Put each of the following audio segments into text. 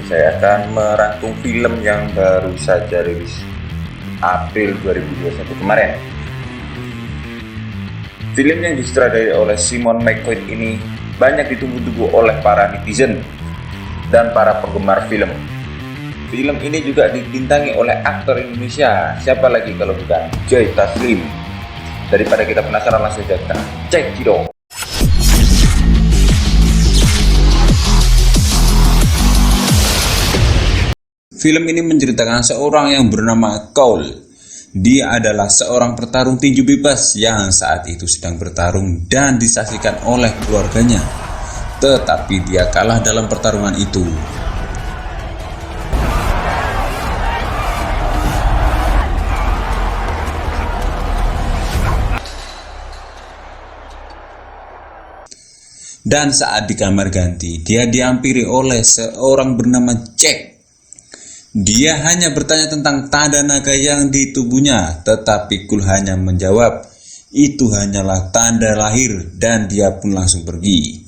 saya akan merangkum film yang baru saja rilis April 2021 kemarin. Film yang disutradarai oleh Simon McQuoid ini banyak ditunggu-tunggu oleh para netizen dan para penggemar film. Film ini juga dibintangi oleh aktor Indonesia, siapa lagi kalau bukan Joy Taslim. Daripada kita penasaran, langsung saja kita cek video. Film ini menceritakan seorang yang bernama Cole. Dia adalah seorang petarung tinju bebas yang saat itu sedang bertarung dan disaksikan oleh keluarganya. Tetapi dia kalah dalam pertarungan itu. Dan saat di kamar ganti, dia dihampiri oleh seorang bernama Jack. Dia hanya bertanya tentang tanda naga yang di tubuhnya, tetapi Cole hanya menjawab, itu hanyalah tanda lahir, dan dia pun langsung pergi.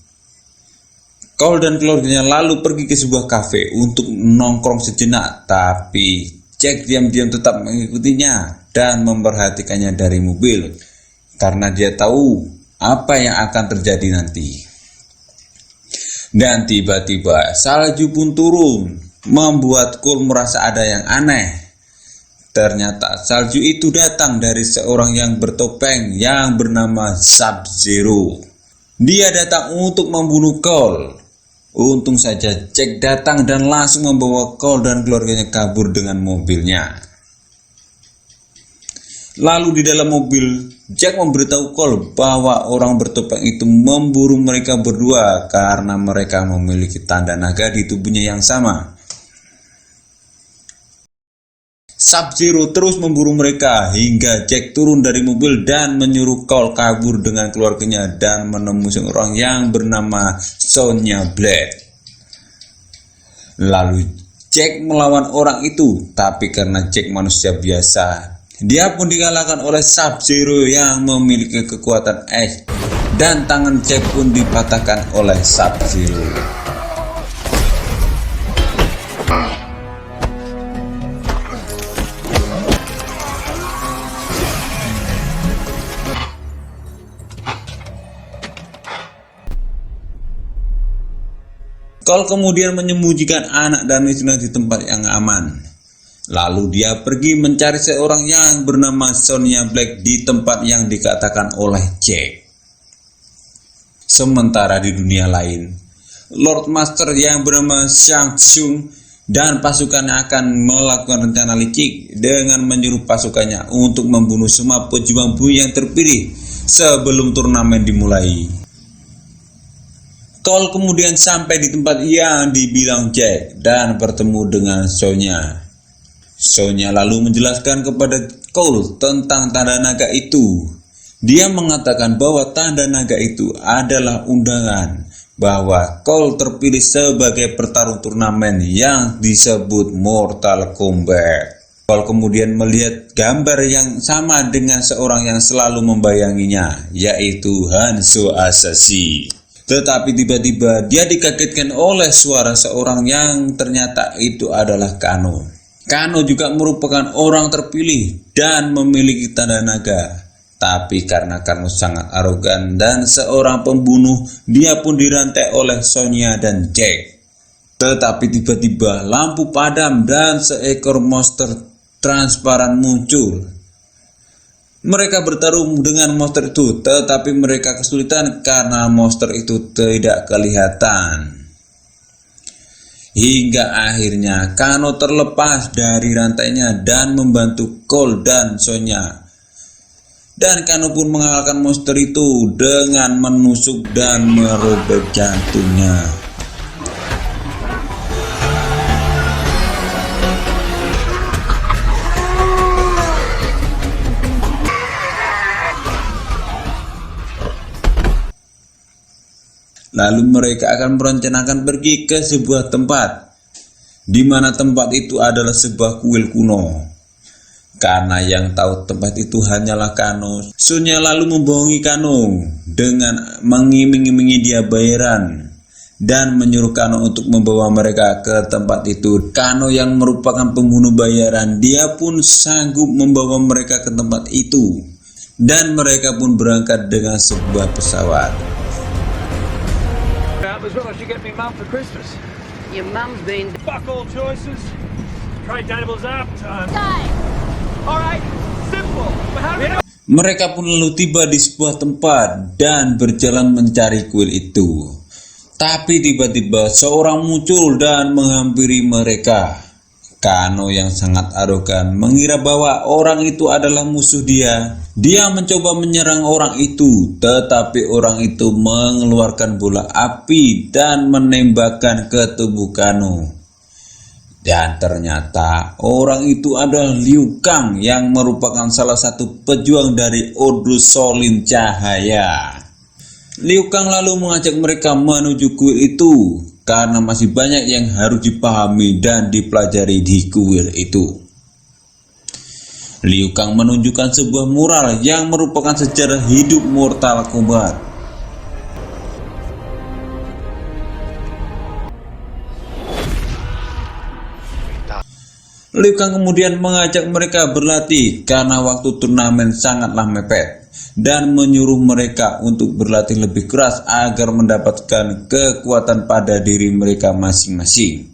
Cole dan keluarganya lalu pergi ke sebuah kafe untuk nongkrong sejenak, tapi Jack diam-diam tetap mengikutinya dan memperhatikannya dari mobil, karena dia tahu apa yang akan terjadi nanti. Dan tiba-tiba salju pun turun, membuat Cole merasa ada yang aneh. Ternyata salju itu datang dari seorang yang bertopeng yang bernama Sub-Zero. Dia datang untuk membunuh Cole. Untung saja Jack datang dan langsung membawa Cole dan keluarganya kabur dengan mobilnya. Lalu di dalam mobil, Jack memberitahu Cole bahwa orang bertopeng itu memburu mereka berdua karena mereka memiliki tanda naga di tubuhnya yang sama. Sub-Zero terus memburu mereka hingga Jack turun dari mobil dan menyuruh Cole kabur dengan keluarganya dan menemui seorang yang bernama Sonya Blade. Lalu Jack melawan orang itu, tapi karena Jack manusia biasa, dia pun dikalahkan oleh Sub-Zero yang memiliki kekuatan es, dan tangan Jack pun dipatahkan oleh Sub-Zero. Cole kemudian menyembunyikan anak dan istrinya di tempat yang aman. Lalu dia pergi mencari seorang yang bernama Sonya Blade di tempat yang dikatakan oleh Jack. Sementara di dunia lain, Lord Master yang bernama Shang Tsung dan pasukannya akan melakukan rencana licik dengan menyuruh pasukannya untuk membunuh semua pejuang bumi yang terpilih sebelum turnamen dimulai. Cole kemudian sampai di tempat yang dibilang Jack dan bertemu dengan Sonya. Sonya lalu menjelaskan kepada Cole tentang tanda naga itu. Dia mengatakan bahwa tanda naga itu adalah undangan bahwa Cole terpilih sebagai petarung turnamen yang disebut Mortal Kombat. Cole kemudian melihat gambar yang sama dengan seorang yang selalu membayanginya, yaitu Hanzo Hasashi. Tetapi tiba-tiba dia dikagetkan oleh suara seorang yang ternyata itu adalah Kano. Kano juga merupakan orang terpilih dan memiliki tanda naga. Tapi karena Kano sangat arogan dan seorang pembunuh, dia pun dirantai oleh Sonya dan Jack. Tetapi tiba-tiba lampu padam dan seekor monster transparan muncul. Mereka bertarung dengan monster itu, tetapi mereka kesulitan karena monster itu tidak kelihatan. Hingga akhirnya Kano terlepas dari rantainya dan membantu Cole dan Sonya. Dan Kano pun mengalahkan monster itu dengan menusuk dan merobek jantungnya. Lalu mereka akan merencanakan pergi ke sebuah tempat, di mana tempat itu adalah sebuah kuil kuno. Karena yang tahu tempat itu hanyalah Kano, Sonya lalu membohongi Kano dengan mengiming-imingi dia bayaran. dan menyuruh Kano untuk membawa mereka ke tempat itu. Kano yang merupakan pembunuh bayaran, dia pun sanggup membawa mereka ke tempat itu, dan mereka pun berangkat dengan sebuah pesawat. Your mum's been Fuck all choices. Trade tables up. Alright, simple. But how do we... Mereka pun lalu tiba di sebuah tempat dan berjalan mencari kuil itu. Tapi tiba-tiba seorang muncul dan menghampiri mereka. Kano yang sangat arogan mengira bahwa orang itu adalah musuh dia. Dia mencoba menyerang orang itu, tetapi orang itu mengeluarkan bola api dan menembakkan ke tubuh Kano. Dan ternyata orang itu adalah Liu Kang yang merupakan salah satu pejuang dari Ordo Shaolin Cahaya. Liu Kang lalu mengajak mereka menuju kuil itu karena masih banyak yang harus dipahami dan dipelajari di kuil itu. Liu Kang menunjukkan sebuah mural yang merupakan sejarah hidup Mortal Kombat. Liu Kang kemudian mengajak mereka berlatih karena waktu turnamen sangatlah mepet, dan menyuruh mereka untuk berlatih lebih keras agar mendapatkan kekuatan pada diri mereka masing-masing.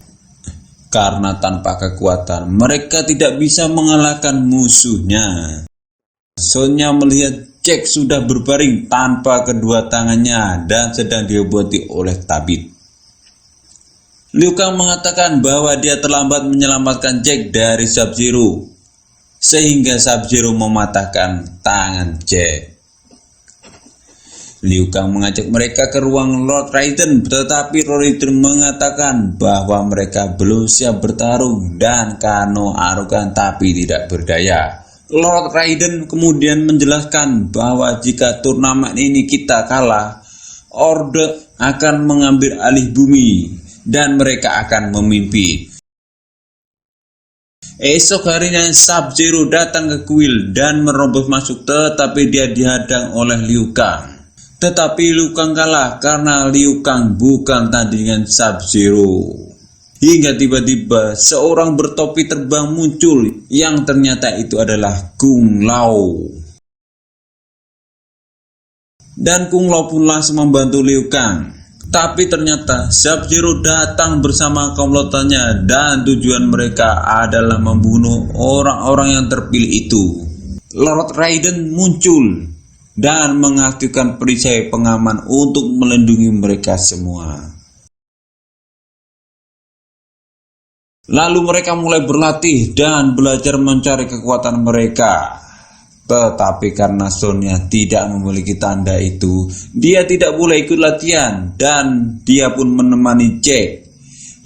Karena tanpa kekuatan mereka tidak bisa mengalahkan musuhnya. Sonya melihat Jack sudah berbaring tanpa kedua tangannya dan sedang diobati oleh tabib. Liu Kang mengatakan bahwa dia terlambat menyelamatkan Jack dari Sub-Zero, sehingga Sub-Zero mematahkan tangan Jack. Liu Kang mengajak mereka ke ruang Lord Raiden, tetapi Lord Raiden mengatakan bahwa mereka belum siap bertarung dan Kano arogan tapi tidak berdaya. Lord Raiden kemudian menjelaskan bahwa jika turnamen ini kita kalah, Orde akan mengambil alih bumi dan mereka akan memimpin. Esok harinya Sub-Zero datang ke kuil dan merobos masuk, tetapi dia dihadang oleh Liu Kang. Tetapi Liu Kang kalah karena Liu Kang bukan tandingan Sub-Zero. Hingga tiba-tiba seorang bertopi terbang muncul yang ternyata itu adalah Kung Lao. Dan Kung Lao pun langsung membantu Liu Kang. Tapi ternyata Sub-Zero datang bersama komplotannya dan tujuan mereka adalah membunuh orang-orang yang terpilih itu. Lord Raiden muncul dan mengaktifkan perisai pengaman untuk melindungi mereka semua. Lalu mereka mulai berlatih dan belajar mencari kekuatan mereka. Tetapi karena Sonya tidak memiliki tanda itu, dia tidak boleh ikut latihan dan dia pun menemani Jack,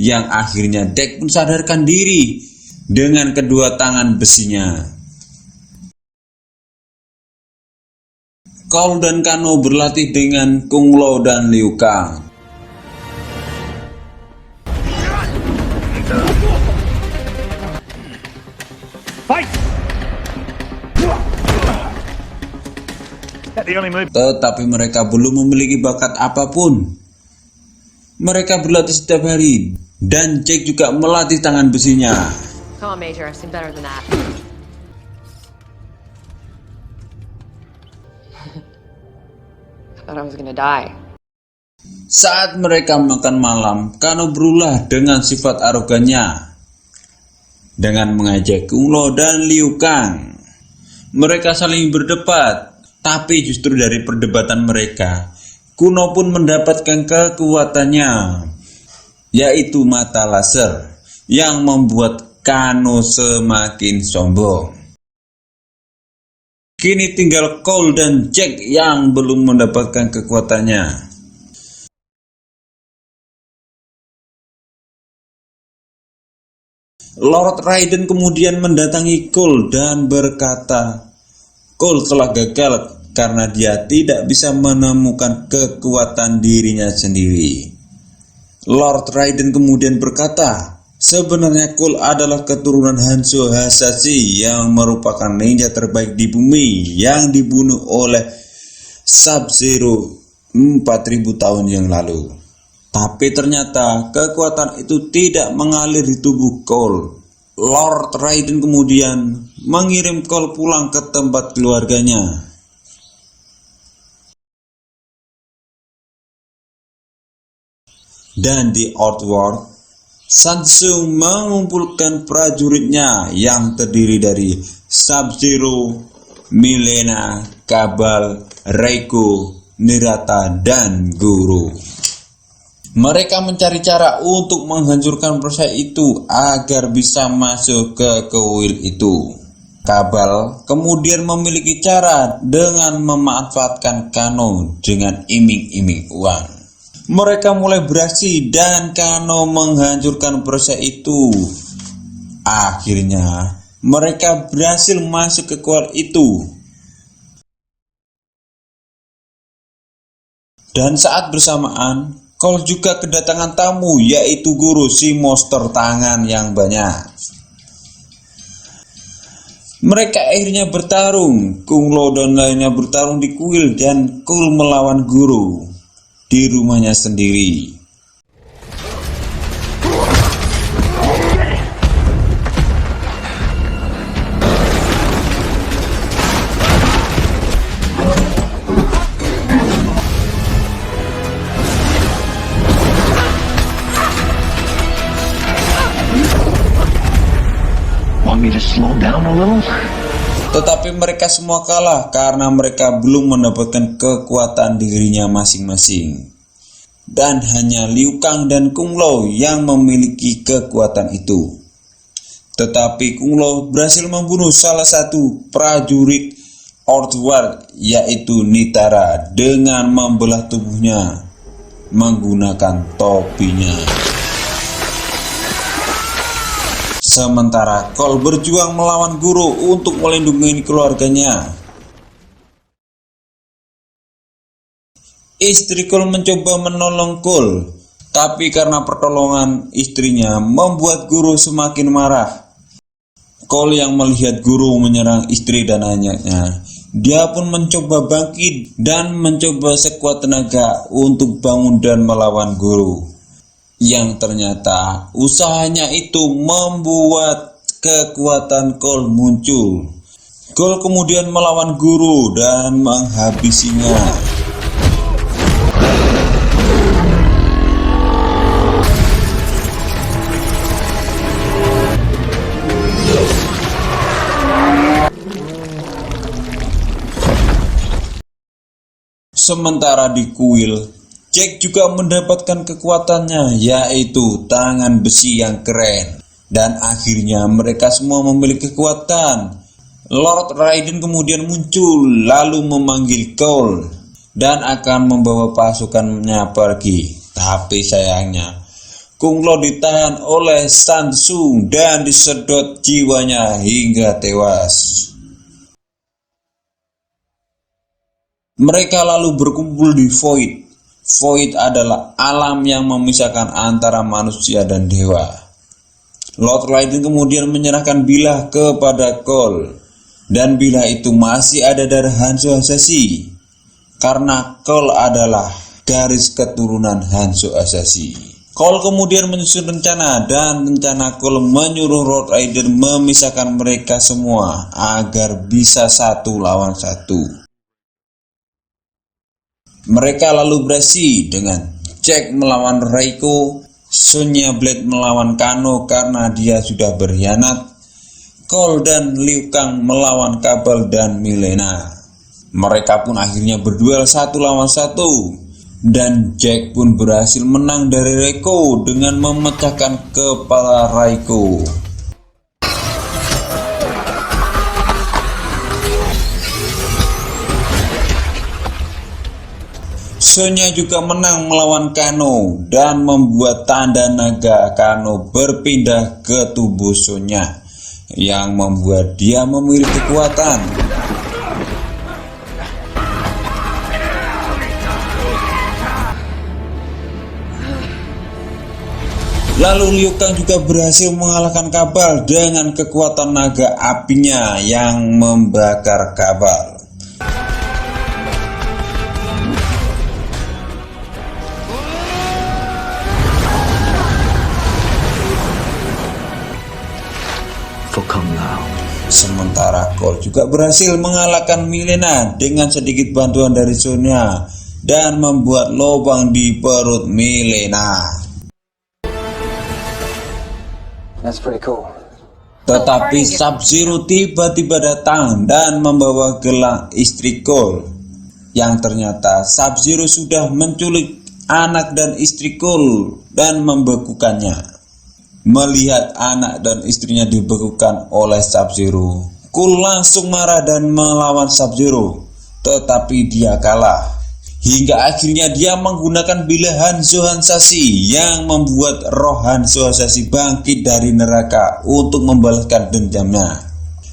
yang akhirnya Jack pun sadarkan diri dengan kedua tangan besinya. Cole dan Kano berlatih dengan Kung Lao dan Liu Kang. Tetapi mereka belum memiliki bakat apapun. Mereka berlatih setiap hari dan Jack juga melatih tangan besinya. Come on, Major, I've seen better than that. I thought I was gonna die. Saat mereka makan malam, Kano berulah dengan sifat arogannya dengan mengajak Kung Lao dan Liu Kang. Mereka saling berdebat. Tapi justru dari perdebatan mereka, Kuno pun mendapatkan kekuatannya, yaitu mata laser, yang membuat Kano semakin sombong. Kini tinggal Cole dan Jack yang belum mendapatkan kekuatannya. Lord Raiden kemudian mendatangi Cole dan berkata, Cole telah gagal karena dia tidak bisa menemukan kekuatan dirinya sendiri. Lord Raiden kemudian berkata, sebenarnya Cole adalah keturunan Hanzo Hasashi yang merupakan ninja terbaik di bumi yang dibunuh oleh Sub-Zero 4000 tahun yang lalu. Tapi ternyata kekuatan itu tidak mengalir di tubuh Cole. Lord Raiden kemudian mengirim Cole pulang ke tempat keluarganya. Dan di Outworld, Shang mengumpulkan prajuritnya yang terdiri dari Sub-Zero, Mileena, Kabal, Reiko, Nirata, dan Goro. Mereka mencari cara untuk menghancurkan perisai itu agar bisa masuk ke kuil itu. Kabal kemudian memiliki cara dengan memanfaatkan Kano dengan iming-iming uang. Mereka mulai beraksi dan Kano menghancurkan perisai itu. Akhirnya mereka berhasil masuk ke kuil itu. Dan saat bersamaan, Cole juga kedatangan tamu, yaitu Goro, si monster tangan yang banyak. Mereka akhirnya bertarung. Kung Lao dan lainnya bertarung di kuil dan Cole melawan Goro di rumahnya sendiri. Want me to slow down a little? Tetapi mereka semua kalah karena mereka belum mendapatkan kekuatan dirinya masing-masing. Dan hanya Liu Kang dan Kung Lao yang memiliki kekuatan itu. Tetapi Kung Lao berhasil membunuh salah satu prajurit Outworld, yaitu Nitara, dengan membelah tubuhnya menggunakan topinya. Sementara Cole berjuang melawan Goro untuk melindungi keluarganya. Istri Cole mencoba menolong Cole, tapi karena pertolongan istrinya membuat Goro semakin marah. Cole yang melihat Goro menyerang istri dan anaknya, dia pun mencoba bangkit dan mencoba sekuat tenaga untuk bangun dan melawan Goro. Yang ternyata usahanya itu membuat kekuatan Cole muncul. Cole kemudian melawan Goro dan menghabisinya. Sementara di kuil, Jack juga mendapatkan kekuatannya, yaitu tangan besi yang keren. Dan akhirnya mereka semua memiliki kekuatan. Lord Raiden kemudian muncul lalu memanggil Cole dan akan membawa pasukannya pergi. Tapi sayangnya Kung Lao ditahan oleh Shang Tsung dan disedot jiwanya hingga tewas. Mereka lalu berkumpul di Void. Void adalah alam yang memisahkan antara manusia dan dewa. Lord Raiden kemudian menyerahkan bilah kepada Cole, dan bilah itu masih ada darah Hanzo Hasashi, karena Cole adalah garis keturunan Hanzo Hasashi. Cole kemudian menyusun rencana, dan rencana Cole menyuruh Lord Raiden memisahkan mereka semua agar bisa satu lawan satu. Mereka lalu beraksi dengan Jack melawan Reiko, Sonya Blade melawan Kano karena dia sudah berkhianat, Cole dan Liu Kang melawan Kabal dan Mileena. Mereka pun akhirnya berduel satu lawan satu, dan Jack pun berhasil menang dari Reiko dengan memecahkan kepala Reiko. Sonya juga menang melawan Kano dan membuat tanda naga Kano berpindah ke tubuh Sonya, yang membuat dia memiliki kekuatan. Lalu Liu Kang juga berhasil mengalahkan Kabal dengan kekuatan naga apinya yang membakar Kabal. for Kung Lao. Sementara Cole juga berhasil mengalahkan Milena dengan sedikit bantuan dari Sonya dan membuat lubang di perut Milena. That's pretty cool. Tetapi Sub-Zero tiba-tiba datang dan membawa gelang istri Cole, yang ternyata Sub-Zero sudah menculik anak dan istri Cole dan membekukannya. Melihat anak dan istrinya dibekukan oleh Sub-Zero, Cole langsung marah dan melawan Sub-Zero, tetapi dia kalah. Hingga akhirnya dia menggunakan bila Hanzo Hasashi yang membuat roh Hanzo Hasashi bangkit dari neraka untuk membalaskan dendamnya.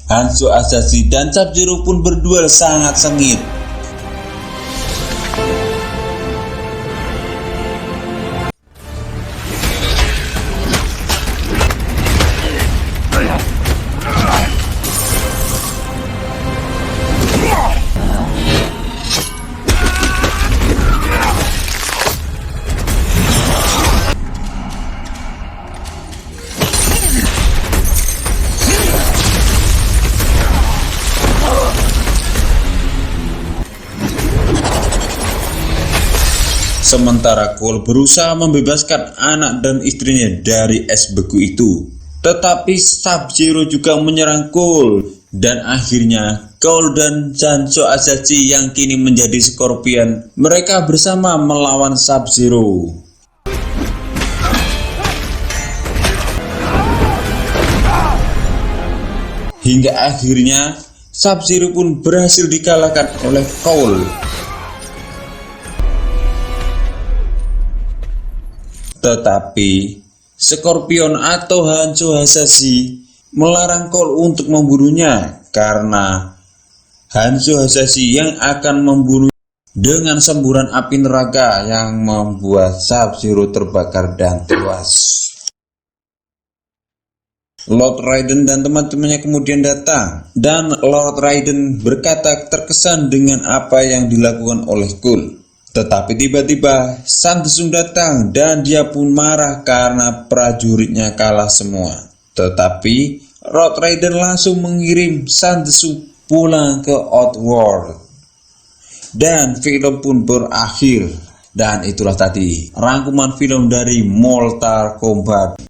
Hanzo Hasashi dan Sub-Zero pun berduel sangat sengit. Sementara Cole berusaha membebaskan anak dan istrinya dari es beku itu, tetapi Sub-Zero juga menyerang Cole, dan akhirnya Cole dan Hanzo Hasashi yang kini menjadi Scorpion, mereka bersama melawan Sub-Zero. Hingga akhirnya Sub-Zero pun berhasil dikalahkan oleh Cole. Tetapi Scorpion atau Hanzo Hasashi melarang Cole untuk membunuhnya karena Hanzo Hasashi yang akan membunuh dengan semburan api neraka yang membuat Sub-Zero terbakar dan tewas. Lord Raiden dan teman-temannya kemudian datang, dan Lord Raiden berkata terkesan dengan apa yang dilakukan oleh Cole. Tetapi tiba-tiba San Tzu datang dan dia pun marah karena prajuritnya kalah semua. Tetapi Lord Raiden langsung mengirim San Tzu pulang ke Outworld. Dan film pun berakhir. Dan itulah tadi rangkuman film dari Mortal Kombat.